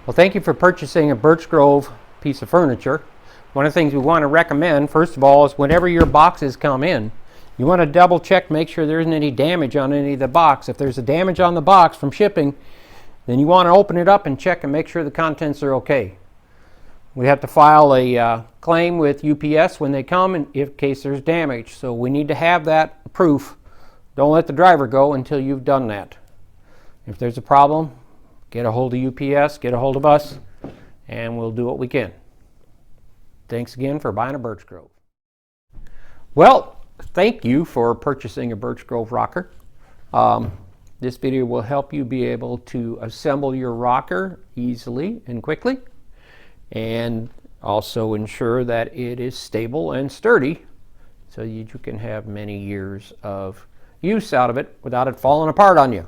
Well, thank you for purchasing a Birch Grove piece of furniture. One of the things we want to recommend, first of all, is whenever your boxes come in, you want to double check, make sure there isn't any damage on any of the box. If there's a damage on the box from shipping, then you want to open it up and check and make sure the contents are okay. We have to file a claim with UPS when they come in case there's damage. So we need to have that proof. Don't let the driver go until you've done that. If there's a problem, get a hold of UPS, get a hold of us, and we'll do what we can. Thanks again for buying a Birch Grove. Well, thank you for purchasing a Birch Grove rocker. This video will help you be able to assemble your rocker easily and quickly, and also ensure that it is stable and sturdy so you can have many years of use out of it without it falling apart on you.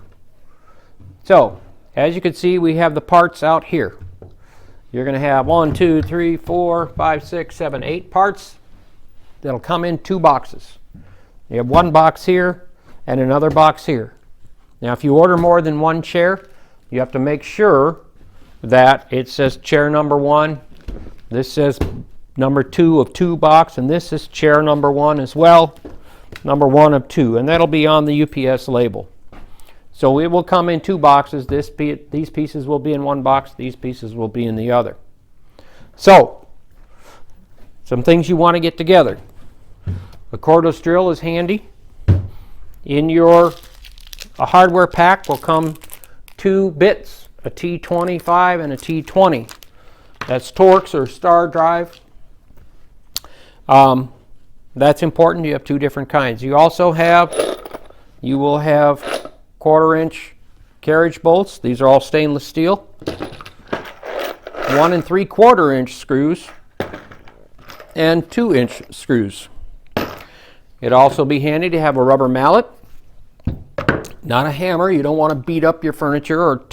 So, as you can see, we have the parts out here. You're going to have 1, 2, 3, 4, 5, 6, 7, 8 parts that'll come in 2 boxes. You have one box here and another box here. Now, if you order more than one chair, you have to make sure that it says chair number 1. This says number 2 of 2 box, and this is chair number 1 as well, number 1 of 2, and that'll be on the UPS label. So it will come in 2 boxes. These pieces will be in one box. These pieces will be in the other. So, some things you want to get together. A cordless drill is handy. In your hardware pack will come 2 bits, a T25 and a T20. That's Torx or star drive. That's important. You have 2 different kinds. You will have 1/4-inch carriage bolts. These are all stainless steel. 1 3/4-inch screws and 2-inch screws. It'd also be handy to have a rubber mallet, not a hammer. You don't want to beat up your furniture or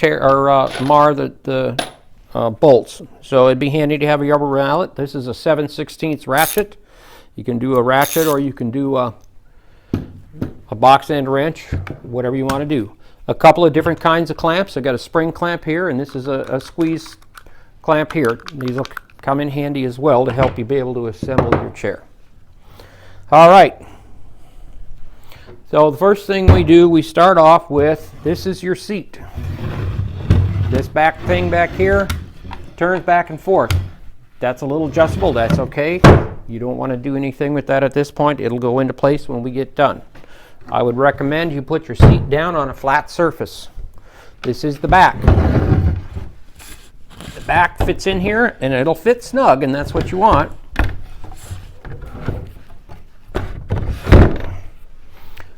mar the bolts. So it'd be handy to have a rubber mallet. This is a 7/16 ratchet. You can do a ratchet, or you can do a box end wrench, whatever you want to do. A couple of different kinds of clamps. I got a spring clamp here, and this is a squeeze clamp here. These will come in handy as well to help you be able to assemble your chair. All right. So the first thing we do, we start off with, this is your seat. This back thing back here turns back and forth. That's a little adjustable. That's okay. You don't want to do anything with that at this point. It'll go into place when we get done. I would recommend you put your seat down on a flat surface. This is the back. The back fits in here, and it'll fit snug, and that's what you want.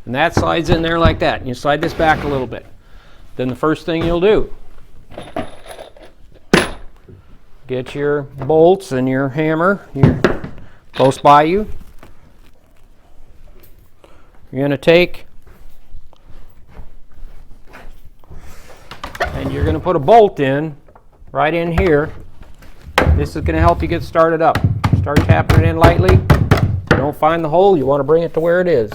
And that slides in there like that. And you slide this back a little bit. Then the first thing you'll do, get your bolts and your hammer close by you. You're going to take and you're going to put a bolt in right in here. This is going to help you get started up. Start tapping it in lightly. If you don't find the hole, you want to bring it to where it is.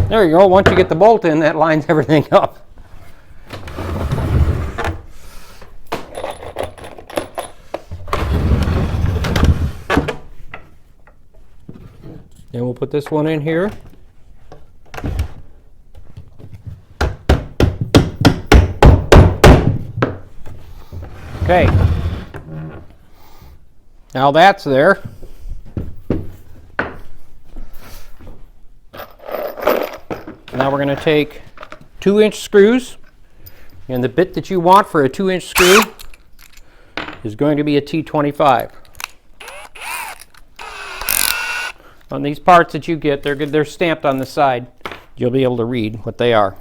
There you go. Once you get the bolt in, that lines everything up. Then we'll put this one in here. Okay. Now that's there. Now we're going to take 2-inch screws, and the bit that you want for a 2-inch screw is going to be a T25. On these parts that you get, they're stamped on the side. You'll be able to read what they are.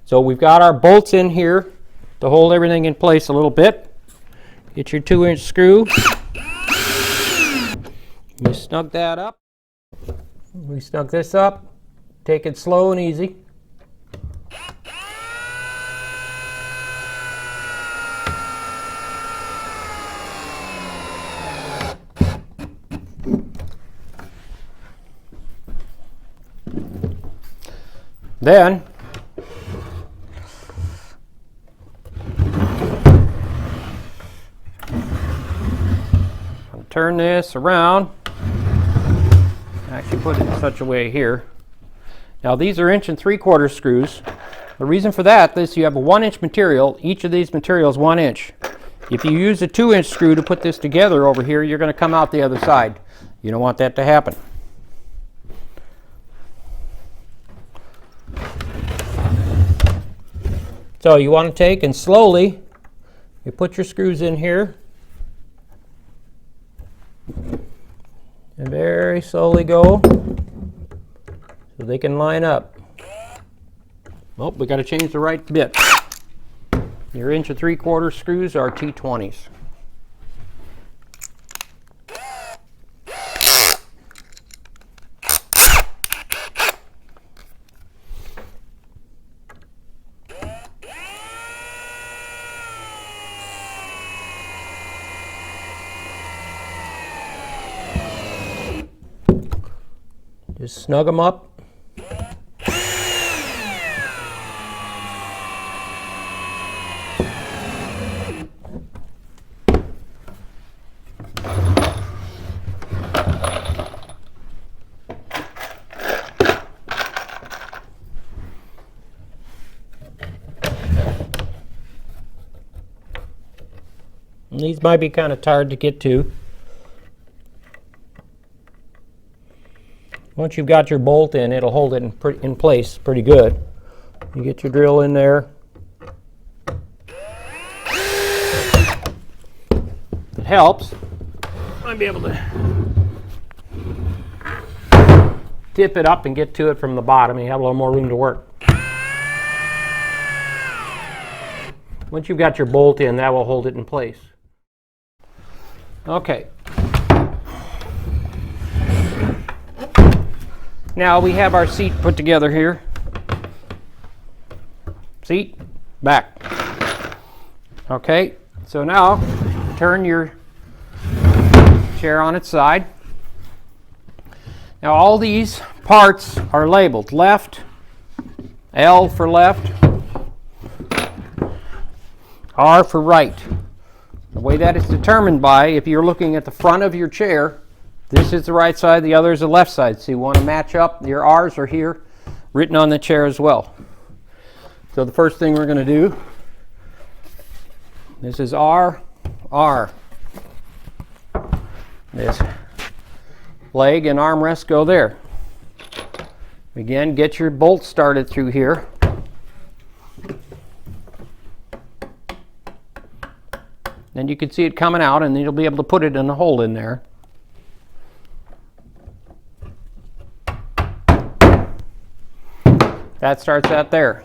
So we've got our bolts in here to hold everything in place a little bit. Get your 2-inch screw. You snug that up. We snug this up. Take it slow and easy. Then I'll turn this around. Actually put it in such a way here. Now these are 1 3/4 screws. The reason for that is you have a 1-inch material. Each of these materials 1 inch. If you use a 2-inch screw to put this together over here, you're going to come out the other side. You don't want that to happen. So you want to take and slowly, you put your screws in here, and very slowly go so they can line up. Oh, we got to change the right bit. Your 1 3/4 screws are T20s. Just snug them up. And these might be kind of hard to get to. Once you've got your bolt in, it'll hold it in place pretty good. You get your drill in there. If it helps, I might be able to tip it up and get to it from the bottom, and you have a little more room to work. Once you've got your bolt in, that will hold it in place. Okay. Now we have our seat put together here. Seat, back. Okay, so now turn your chair on its side. Now all these parts are labeled. Left, L for left, R for right. The way that is determined by, if you're looking at the front of your chair, this is the right side, the other is the left side. So you want to match up. Your R's are here, written on the chair as well. So the first thing we're going to do, this is R, R. This leg and armrest go there. Again, get your bolt started through here. Then you can see it coming out, and then you'll be able to put it in a hole in there. That starts out there.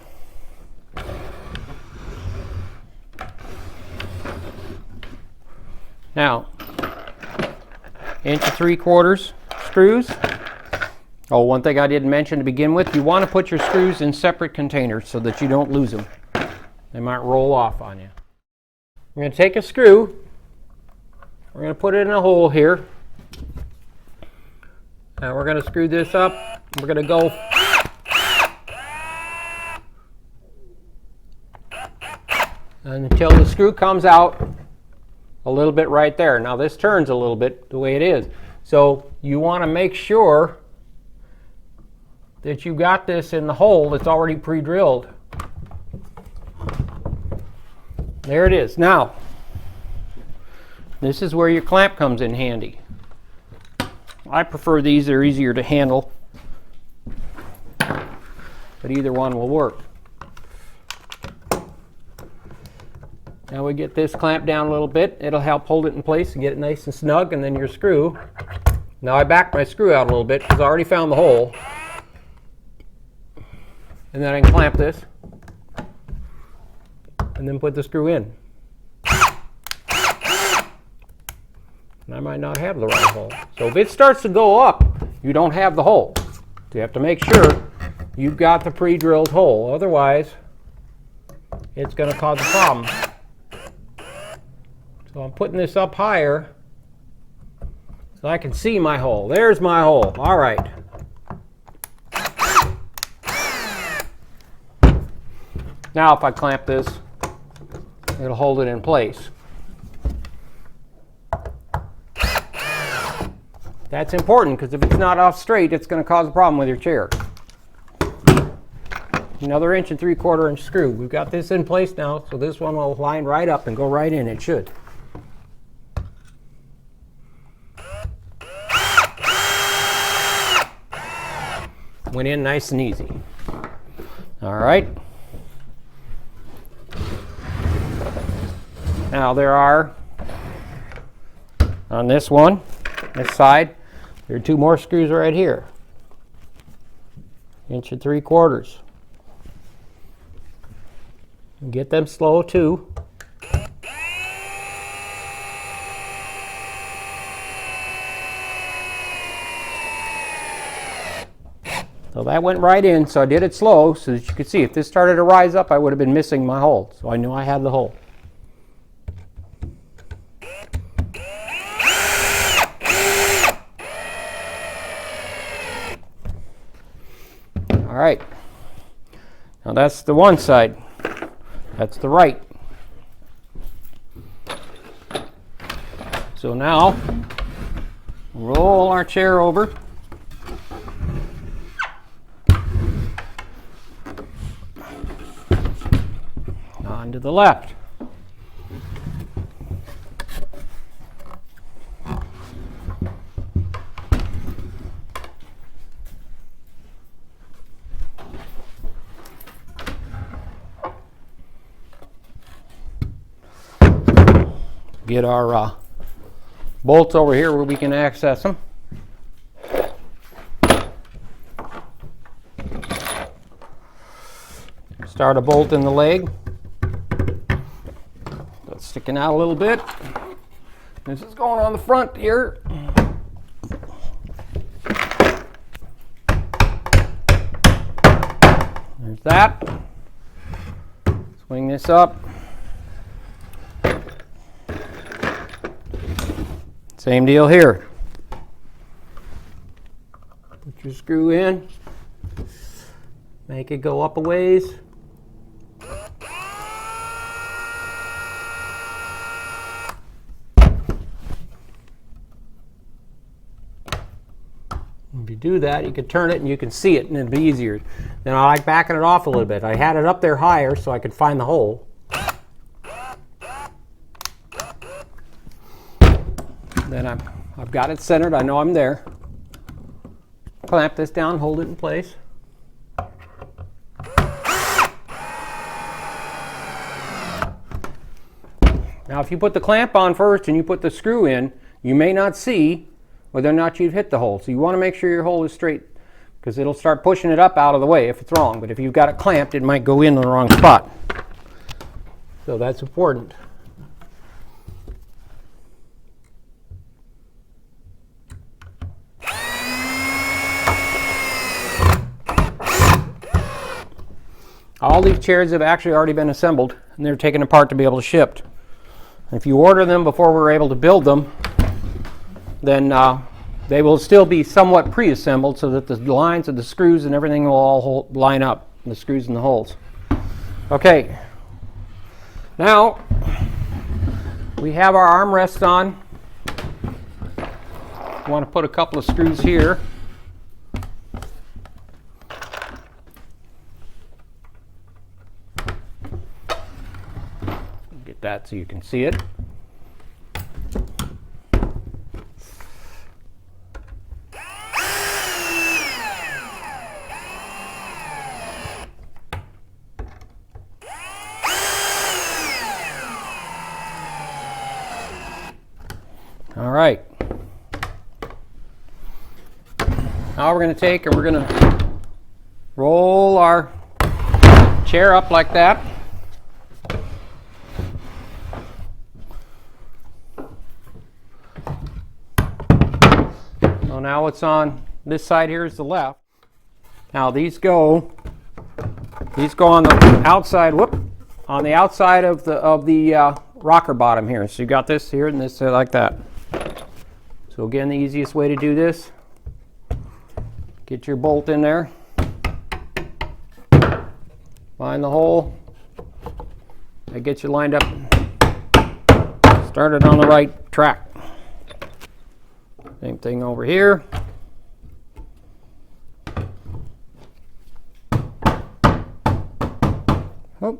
Now, 1 3/4 screws. Oh, one thing I didn't mention to begin with, you want to put your screws in separate containers so that you don't lose them. They might roll off on you. We're going to take a screw. We're going to put it in a hole here. Now we're going to screw this up. We're going to go until the screw comes out a little bit right there. Now this turns a little bit the way it is. So you want to make sure that you got this in the hole that's already pre-drilled. There it is. Now, this is where your clamp comes in handy. I prefer these, they're easier to handle, but either one will work. Now we get this clamp down a little bit. It'll help hold it in place and get it nice and snug, and then your screw. Now I backed my screw out a little bit because I already found the hole. And then I can clamp this and then put the screw in. And I might not have the right hole. So if it starts to go up, you don't have the hole. So you have to make sure you've got the pre-drilled hole. Otherwise, it's going to cause a problem. So I'm putting this up higher so I can see my hole. There's my hole. All right. Now if I clamp this, it'll hold it in place. That's important because if it's not off straight, it's going to cause a problem with your chair. Another 1 3/4 inch screw. We've got this in place now, so this one will line right up and go right in. It should. Went in nice and easy. All right. Now there are, on this one, this side, there are 2 more screws right here. 1 3/4 inches. Get them slow too. So that went right in, so I did it slow so that you could see. If this started to rise up, I would have been missing my hole. So I knew I had the hole. All right. Now that's the one side. That's the right. So now, roll our chair over. On to the left. Get our bolts over here where we can access them. Start a bolt in the leg. That's sticking out a little bit. This is going on the front here. There's that. Swing this up. Same deal here. Put your screw in. Make it go up a ways. If you do that, you can turn it and you can see it and it'll be easier. Then I like backing it off a little bit. I had it up there higher so I could find the hole. Then I've got it centered. I know I'm there. Clamp this down, hold it in place. Now if you put the clamp on first and you put the screw in, you may not see whether or not you've hit the hole. So you want to make sure your hole is straight because it'll start pushing it up out of the way if it's wrong. But if you've got it clamped, it might go in the wrong spot. So that's important. All these chairs have actually already been assembled and they're taken apart to be able to ship. If you order them before we're able to build them, then they will still be somewhat pre-assembled so that the lines of the screws and everything will all line up, the screws and the holes. Okay, now we have our armrests on. We want to put a couple of screws here. Get that so you can see it. All right. Now we're going to take and we're going to roll our chair up like that. So now it's on this side here is the left. Now these go on the outside. On the outside of the rocker bottom here. So you got this here and this like that. So again, the easiest way to do this, get your bolt in there, find the hole, That gets you lined up, started on the right track. Same thing over here. Oh.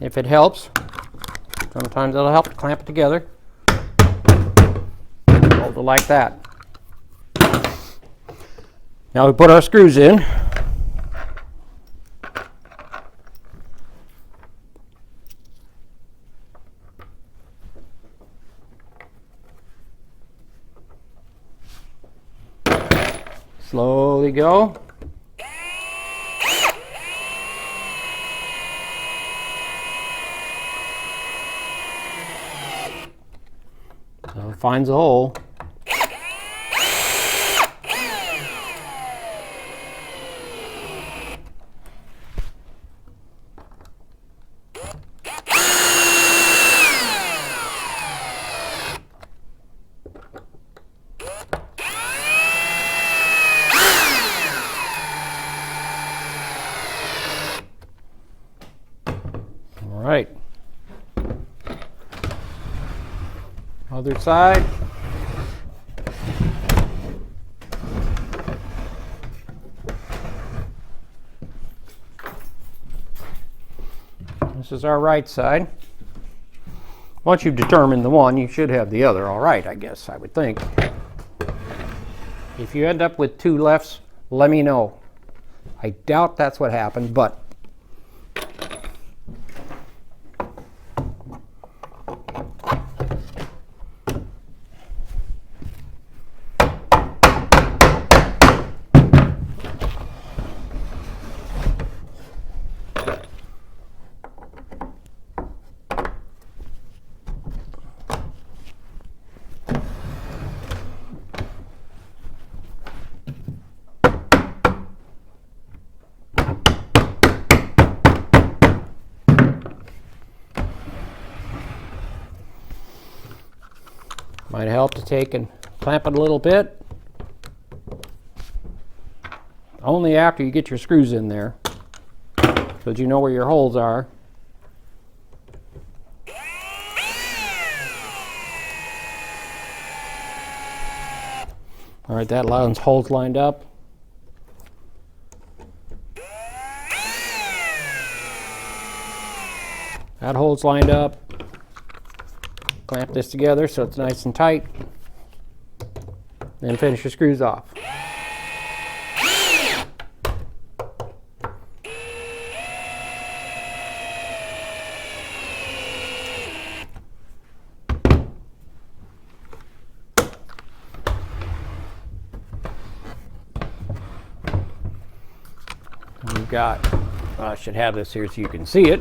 If it helps, sometimes it'll help to clamp it together. Hold it like that. Now we put our screws in. Slowly go. So it finds a hole. All right. Other side. This is our right side. Once you've determined the one, you should have the other all right, I guess, I would think. If you end up with two lefts, let me know. I doubt that's what happened, but might help to take and clamp it a little bit. Only after you get your screws in there, so that you know where your holes are. All right, that allows holes lined up. That hole's lined up. Clamp this together so it's nice and tight. Then finish your screws off. We've got, I should have this here so you can see it.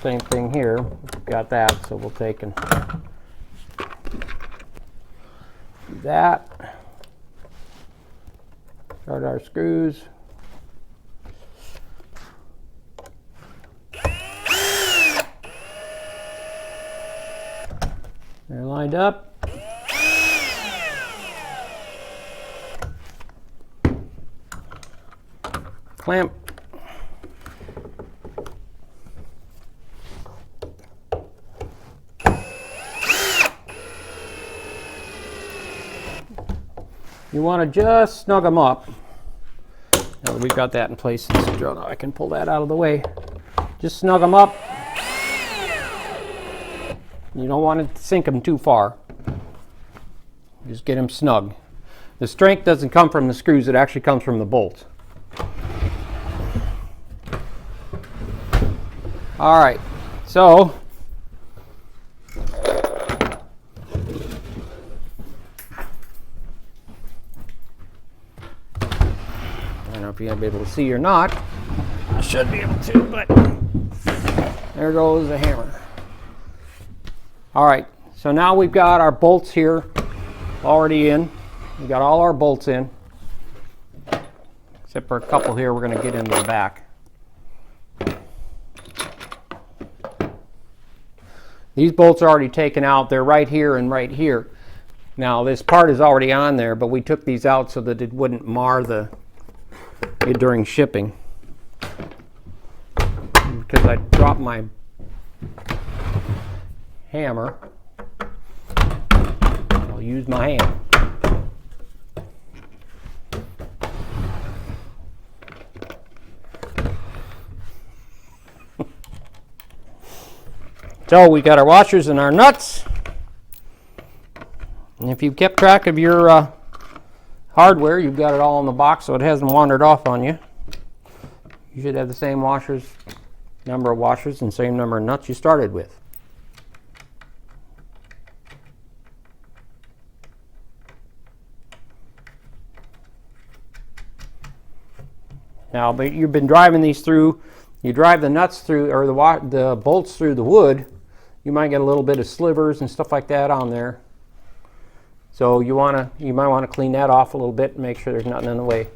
Same thing here. We've got that, so we'll take and do that. Start our screws. They're lined up. Clamp. You want to just snug them up. Now that we've got that in place, I can pull that out of the way. Just snug them up. You don't want to sink them too far. Just get them snug. The strength doesn't come from the screws, it actually comes from the bolts. All right, so I don't know if you're going to be able to see or not. I should be able to, but there goes the hammer. All right, so now we've got our bolts here already in. We've got all our bolts in, except for a couple here we're going to get into the back. These bolts are already taken out. They're right here and right here. Now this part is already on there, but we took these out so that it wouldn't mar it during shipping. Because I dropped my hammer, I'll use my hand. So we got our washers and our nuts. And if you've kept track of your hardware, you've got it all in the box so it hasn't wandered off on you. You should have the same number of washers and same number of nuts you started with. Now, but you've been driving these through, you drive the nuts through, or the bolts through the wood, you might get a little bit of slivers and stuff like that on there. So you might want to clean that off a little bit and make sure there's nothing in the way.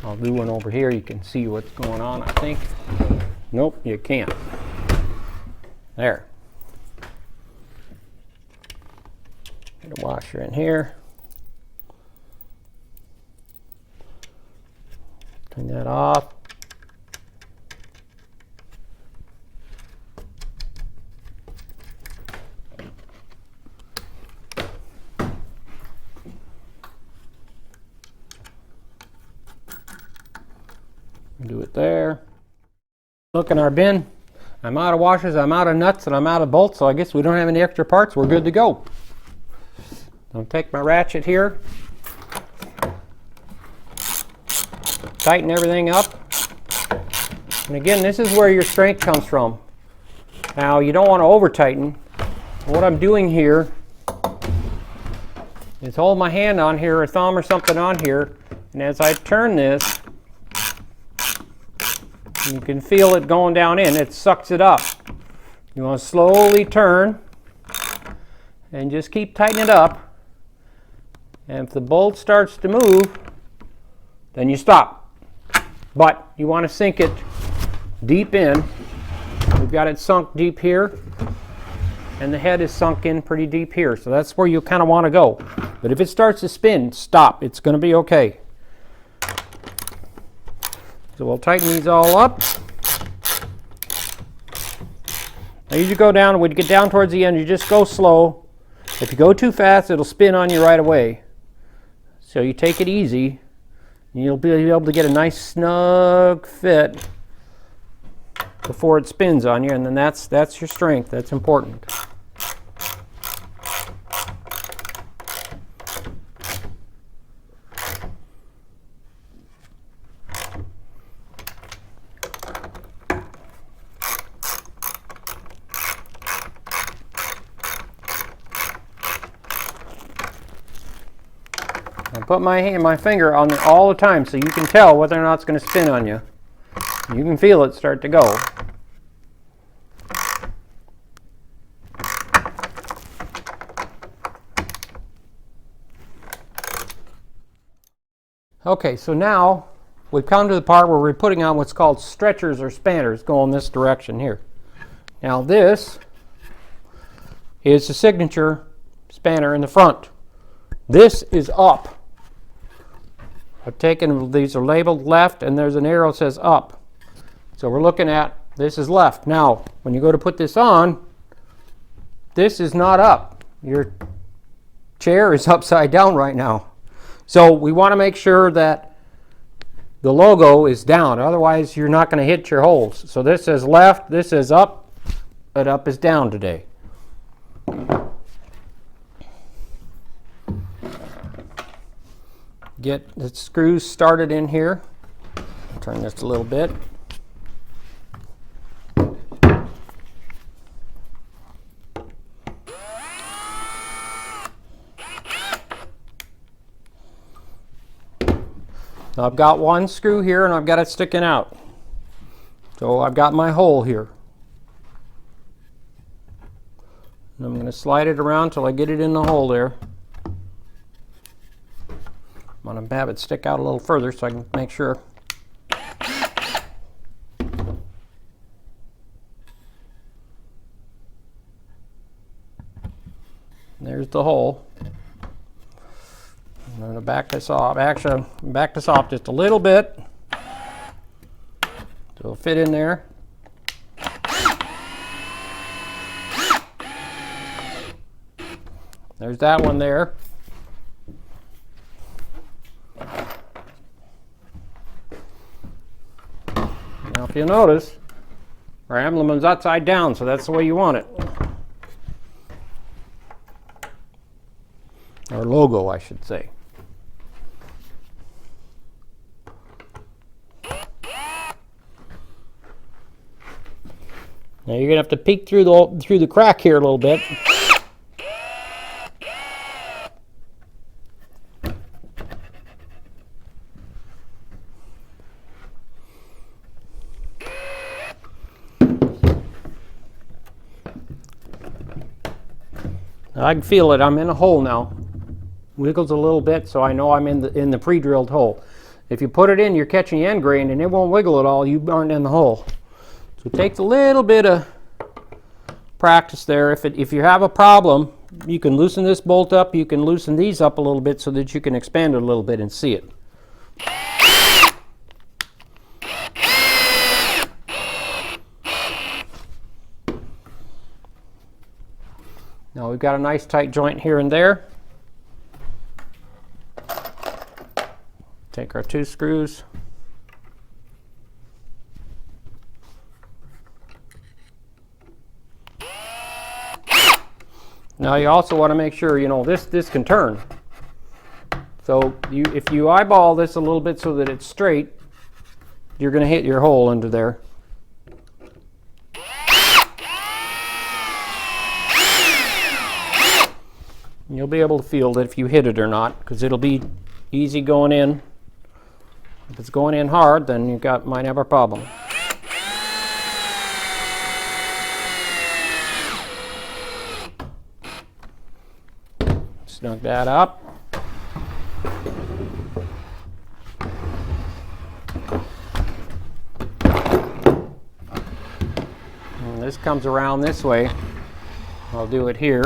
I'll do one over here. You can see what's going on, I think. Nope, you can't. There. Get a washer in here. Clean that off. Do it there. Look in our bin. I'm out of washers, I'm out of nuts, and I'm out of bolts, so I guess we don't have any extra parts. We're good to go. I'll take my ratchet here. Tighten everything up. And again, this is where your strength comes from. Now, you don't want to over tighten. What I'm doing here is hold my hand on here, or thumb or something on here, and as I turn this, you can feel it going down in. It sucks it up. You want to slowly turn and just keep tightening it up. And if the bolt starts to move, then you stop. But you want to sink it deep in. We've got it sunk deep here, and the head is sunk in pretty deep here. So that's where you kind of want to go. But if it starts to spin, stop. It's going to be okay. So we'll tighten these all up. Now you go down, when you get down towards the end, you just go slow. If you go too fast, it'll spin on you right away. So you take it easy, and you'll be able to get a nice snug fit before it spins on you, and then that's your strength. That's important. I put my finger on there all the time so you can tell whether or not it's going to spin on you. You can feel it start to go. Okay, so now we've come to the part where we're putting on what's called stretchers or spanners going this direction here. Now this is the signature spanner in the front. This is up. I've taken, these are labeled left, and there's an arrow that says up. So we're looking at, this is left. Now, when you go to put this on, this is not up. Your chair is upside down right now. So we want to make sure that the logo is down. Otherwise, you're not going to hit your holes. So this is left, this is up, but up is down today. Get the screws started in here. Turn this a little bit. Now I've got one screw here and I've got it sticking out. So I've got my hole here. And I'm going to slide it around till I get it in the hole there. I'm going to have it stick out a little further so I can make sure. the hole. I'm going to back this off. Actually, back this off just a little bit. So it'll fit in there. There's that one there. Now if you notice, our emblem's upside down, so that's the way you want it. Our logo, I should say. Now you're gonna have to peek through the crack here a little bit. I can feel it. I'm in a hole now. Wiggles a little bit, so I know I'm in the pre-drilled hole. If you put it in, you're catching the end grain, and it won't wiggle at all. You aren't in the hole. So it takes a little bit of practice there. If you have a problem, you can loosen this bolt up. You can loosen these up a little bit so that you can expand it a little bit and see it. Now we've got a nice tight joint here and there. Take our 2 screws. Now you also want to make sure, you know, this can turn. So if you eyeball this a little bit so that it's straight, you're going to hit your hole under there. And you'll be able to feel it if you hit it or not, because it'll be easy going in. If it's going in hard, then you might have a problem. Snug that up. And this comes around this way. I'll do it here.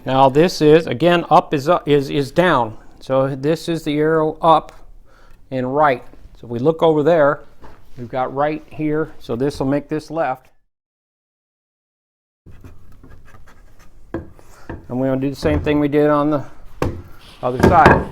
Now this is, again, up is down. So this is the arrow up and right. So if we look over there, we've got right here. So this will make this left. And we're going to do the same thing we did on the other side.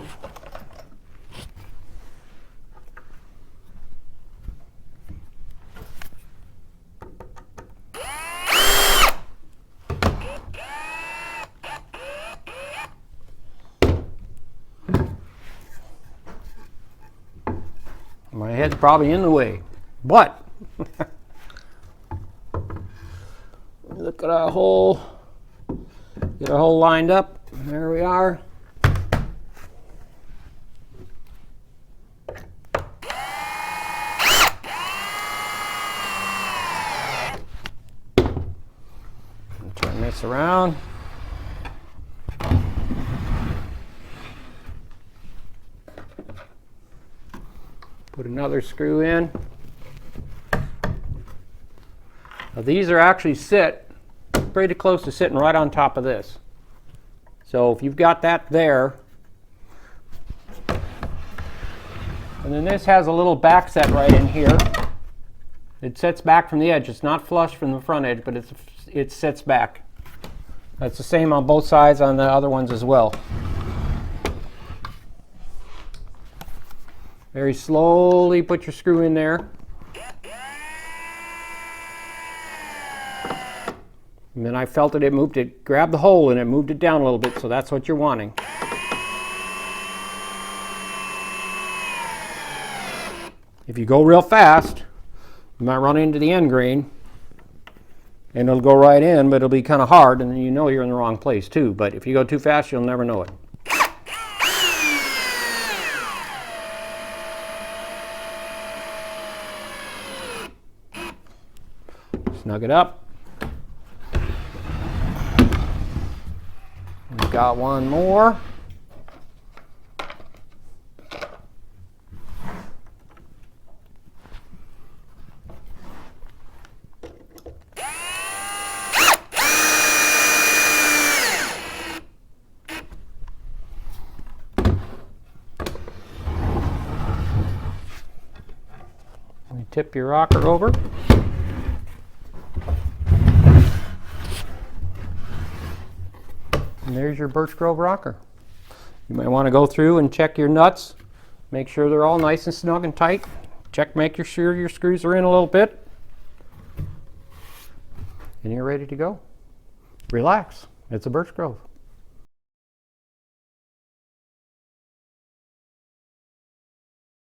My head's probably in the way, but look at our hole. Get our hole lined up. There we are. Turn this around. Put another screw in. Now these are actually pretty close to sitting right on top of this. So if you've got that there, and then this has a little back set right in here. It sets back from the edge. It's not flush from the front edge, but it sets back. That's the same on both sides on the other ones as well. Very slowly put your screw in there. And then I felt it moved it, grabbed the hole and it moved it down a little bit, so that's what you're wanting. If you go real fast, you might run into the end grain and it'll go right in, but it'll be kind of hard and you know you're in the wrong place too. But if you go too fast, you'll never know it. Snug it up. We've got one more. tip your rocker over. And there's your Birch Grove rocker. You might want to go through and check your nuts. Make sure they're all nice and snug and tight. Make sure your screws are in a little bit. And you're ready to go. Relax. It's a Birch Grove.